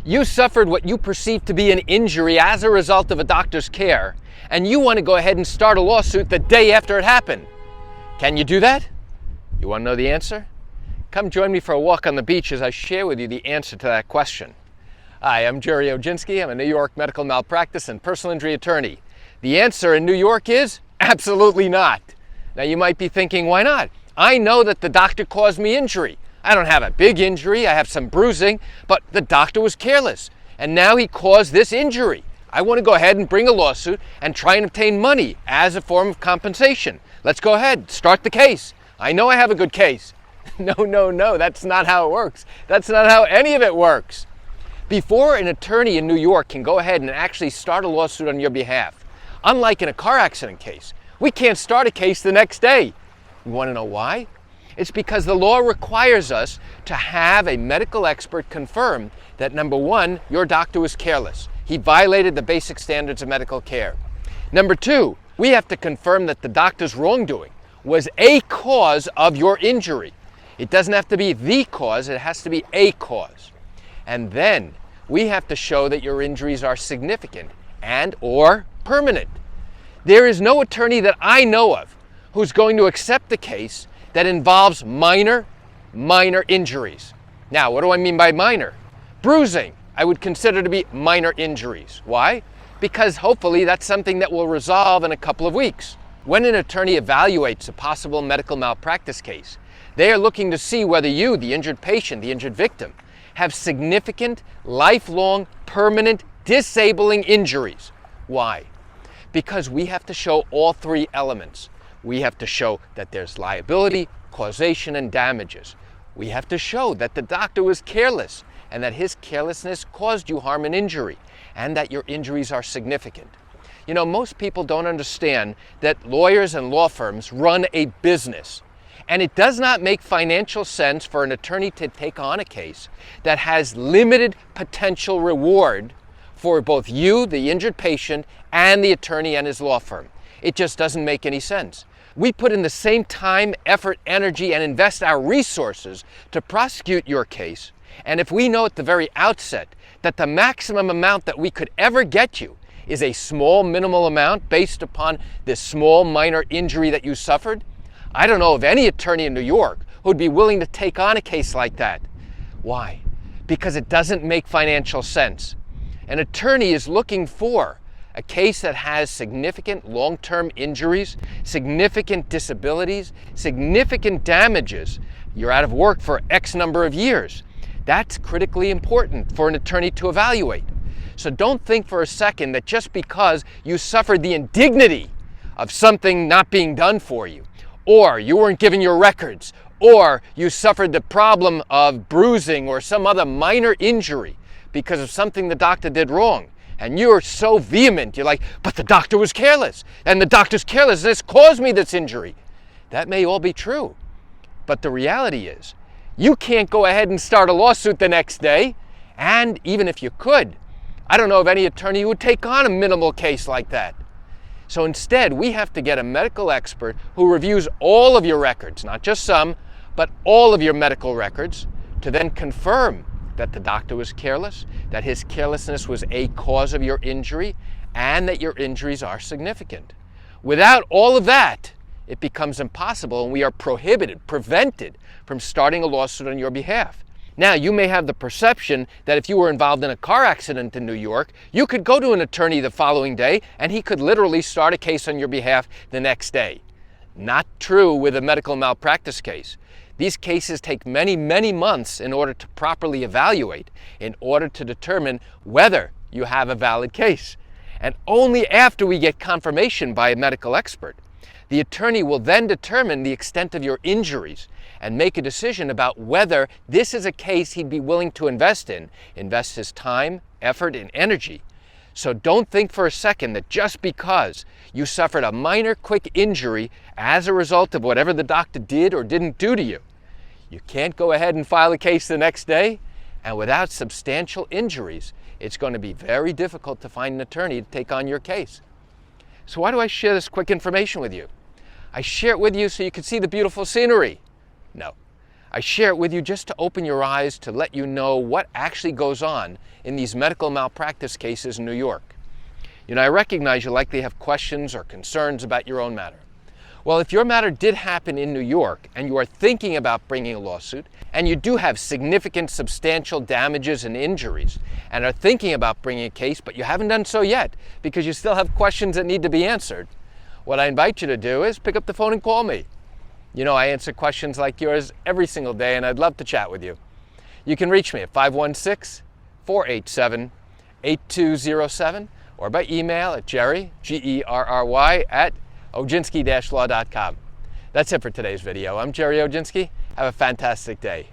You suffered what you perceive to be an injury as a result of a doctor's care, and you want to go ahead and start a lawsuit the day after it happened. Can you do that? You want to know the answer? Come join me for a walk on the beach as I share with you the answer to that question. Hi, I'm Gerry Oginski. I'm a New York medical malpractice and personal injury attorney. The answer in New York is absolutely not. Now you might be thinking, why not? I know that the doctor caused me injury. I don't have a big injury, I have some bruising, but the doctor was careless, and now he caused this injury. I want to go ahead and bring a lawsuit and try and obtain money as a form of compensation. Let's go ahead, start the case. I know I have a good case. No, that's not how it works. That's not how any of it works. Before an attorney in New York can go ahead and actually start a lawsuit on your behalf, unlike in a car accident case, we can't start a case the next day. You want to know why? It's because the law requires us to have a medical expert confirm that, number one, your doctor was careless. He violated the basic standards of medical care. Number two, we have to confirm that the doctor's wrongdoing was a cause of your injury. It doesn't have to be the cause, it has to be a cause. And then we have to show that your injuries are significant and or permanent. There is no attorney that I know of who's going to accept a case that involves minor injuries. Now, what do I mean by minor? Bruising, I would consider to be minor injuries. Why? Because hopefully that's something that will resolve in a couple of weeks. When an attorney evaluates a possible medical malpractice case, they are looking to see whether you, the injured patient, the injured victim, have significant, lifelong, permanent, disabling injuries. Why? Because we have to show all three elements. We have to show that there's liability, causation, and damages. We have to show that the doctor was careless and that his carelessness caused you harm and injury, and that your injuries are significant. You know, most people don't understand that lawyers and law firms run a business, and it does not make financial sense for an attorney to take on a case that has limited potential reward for both you, the injured patient, and the attorney and his law firm. It just doesn't make any sense. We put in the same time, effort, energy, and invest our resources to prosecute your case. And if we know at the very outset that the maximum amount that we could ever get you is a small minimal amount based upon this small minor injury that you suffered, I don't know of any attorney in New York who'd be willing to take on a case like that. Why? Because it doesn't make financial sense. An attorney is looking for a case that has significant long-term injuries, significant disabilities, significant damages. You're out of work for X number of years. That's critically important for an attorney to evaluate. So don't think for a second that just because you suffered the indignity of something not being done for you, or you weren't given your records, or you suffered the problem of bruising or some other minor injury because of something the doctor did wrong, and you're so vehement, you're like, but the doctor was careless, and the doctor's carelessness caused me this injury. That may all be true, but the reality is, you can't go ahead and start a lawsuit the next day, and even if you could, I don't know of any attorney who would take on a minimal case like that. So instead, we have to get a medical expert who reviews all of your records, not just some, but all of your medical records, to then confirm that the doctor was careless, that his carelessness was a cause of your injury, and that your injuries are significant. Without all of that, it becomes impossible, and we are prevented from starting a lawsuit on your behalf. Now, you may have the perception that if you were involved in a car accident in New York, you could go to an attorney the following day, and he could literally start a case on your behalf the next day. Not true with a medical malpractice case. These cases take many months in order to properly evaluate, in order to determine whether you have a valid case. And only after we get confirmation by a medical expert, the attorney will then determine the extent of your injuries and make a decision about whether this is a case he'd be willing to invest his time, effort, and energy. So don't think for a second that just because you suffered a minor quick injury as a result of whatever the doctor did or didn't do to you, you can't go ahead and file a case the next day, and without substantial injuries, it's going to be very difficult to find an attorney to take on your case. So why do I share this quick information with you? I share it with you so you can see the beautiful scenery? No. I share it with you just to open your eyes, to let you know what actually goes on in these medical malpractice cases in New York. I recognize you likely have questions or concerns about your own matter. Well, if your matter did happen in New York and you are thinking about bringing a lawsuit, and you do have significant substantial damages and injuries, and are thinking about bringing a case, but you haven't done so yet because you still have questions that need to be answered, what I invite you to do is pick up the phone and call me. I answer questions like yours every single day, and I'd love to chat with you. You can reach me at 516-487-8207 or by email at Gerry, Gerry, at Oginski-law.com. That's it for today's video. I'm Gerry Oginski. Have a fantastic day.